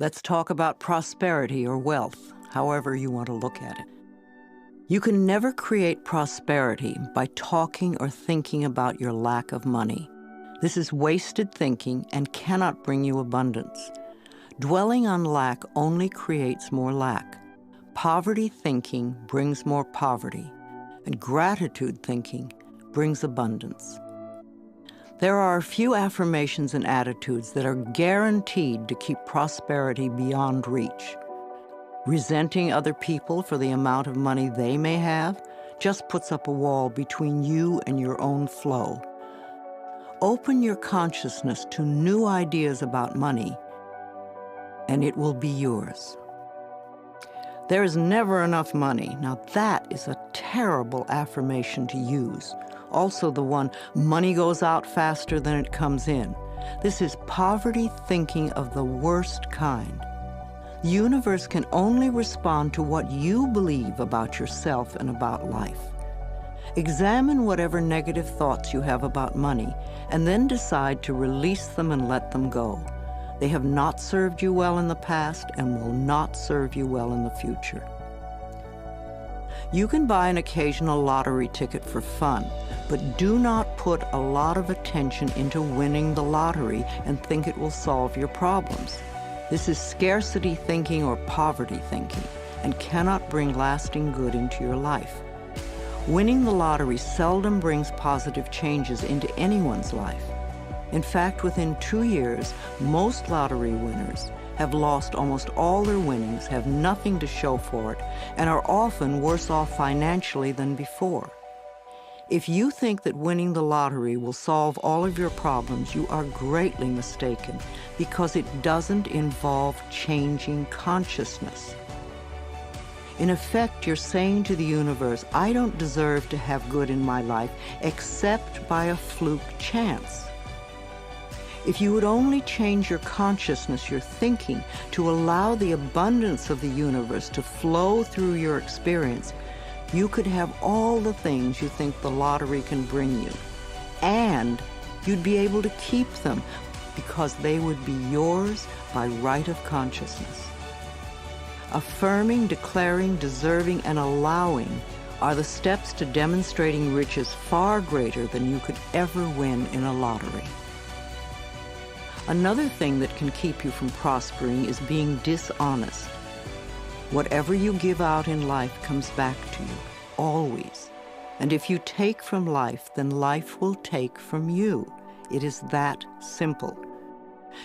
Let's talk about prosperity or wealth, however you want to look at it. You can never create prosperity by talking or thinking about your lack of money. This is wasted thinking and cannot bring you abundance. Dwelling on lack only creates more lack. Poverty thinking brings more poverty, and gratitude thinking brings abundance. There are a few affirmations and attitudes that are guaranteed to keep prosperity beyond reach. Resenting other people for the amount of money they may have just puts up a wall between you and your own flow. Open your consciousness to new ideas about money, and it will be yours. There is never enough money. Now that is a terrible affirmation to use. Also the one, money goes out faster than it comes in. This is poverty thinking of the worst kind. The universe can only respond to what you believe about yourself and about life. Examine whatever negative thoughts you have about money, and then decide to release them and let them go. They have not served you well in the past and will not serve you well in the future. You can buy an occasional lottery ticket for fun, but do not put a lot of attention into winning the lottery and think it will solve your problems. This is scarcity thinking or poverty thinking and cannot bring lasting good into your life. Winning the lottery seldom brings positive changes into anyone's life. In fact, within 2 years, most lottery winners have lost almost all their winnings, have nothing to show for it, and are often worse off financially than before. If you think that winning the lottery will solve all of your problems, you are greatly mistaken, because it doesn't involve changing consciousness. In effect, you're saying to the universe, I don't deserve to have good in my life except by a fluke chance. If you would only change your consciousness, your thinking, to allow the abundance of the universe to flow through your experience, you could have all the things you think the lottery can bring you. And you'd be able to keep them because they would be yours by right of consciousness. Affirming, declaring, deserving, and allowing are the steps to demonstrating riches far greater than you could ever win in a lottery. Another thing that can keep you from prospering is being dishonest. Whatever you give out in life comes back to you, always. And if you take from life, then life will take from you. It is that simple.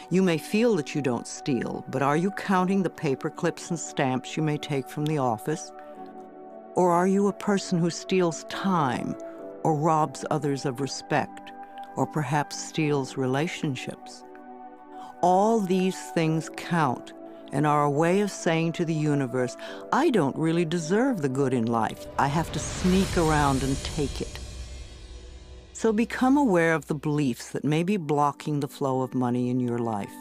You may feel that you don't steal, but are you counting the paper clips and stamps you may take from the office? Or are you a person who steals time, or robs others of respect, or perhaps steals relationships? All these things count and are a way of saying to the universe, I don't really deserve the good in life. I have to sneak around and take it. So become aware of the beliefs that may be blocking the flow of money in your life,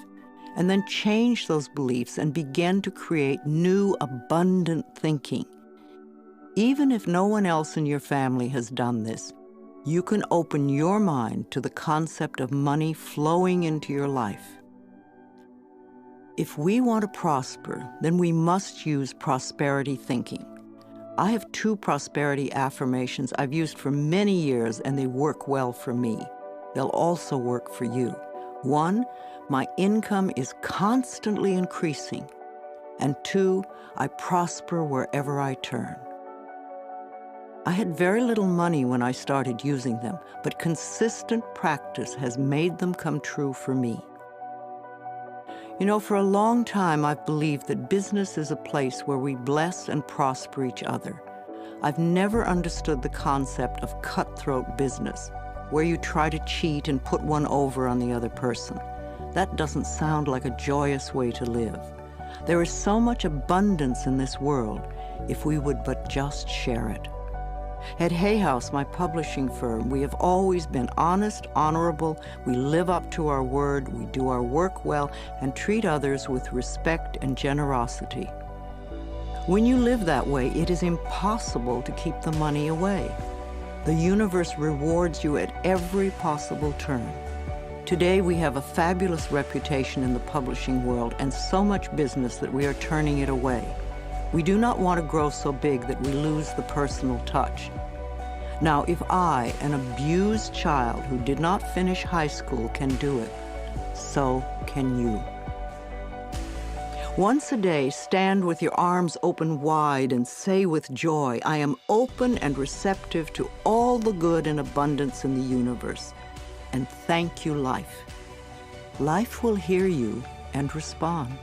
and then change those beliefs and begin to create new, abundant thinking. Even if no one else in your family has done this, you can open your mind to the concept of money flowing into your life. If we want to prosper, then we must use prosperity thinking. I have 2 prosperity affirmations I've used for many years, and they work well for me. They'll also work for you. 1, my income is constantly increasing. And 2, I prosper wherever I turn. I had very little money when I started using them, but consistent practice has made them come true for me. You know, for a long time, I've believed that business is a place where we bless and prosper each other. I've never understood the concept of cutthroat business, where you try to cheat and put one over on the other person. That doesn't sound like a joyous way to live. There is so much abundance in this world if we would but just share it. At Hay House, my publishing firm, we have always been honest, honorable, we live up to our word, we do our work well, and treat others with respect and generosity. When you live that way, it is impossible to keep the money away. The universe rewards you at every possible turn. Today, we have a fabulous reputation in the publishing world and so much business that we are turning it away. We do not want to grow so big that we lose the personal touch. Now, if I, an abused child who did not finish high school, can do it, so can you. Once a day, stand with your arms open wide and say with joy, I am open and receptive to all the good and abundance in the universe. And thank you, life. Life will hear you and respond.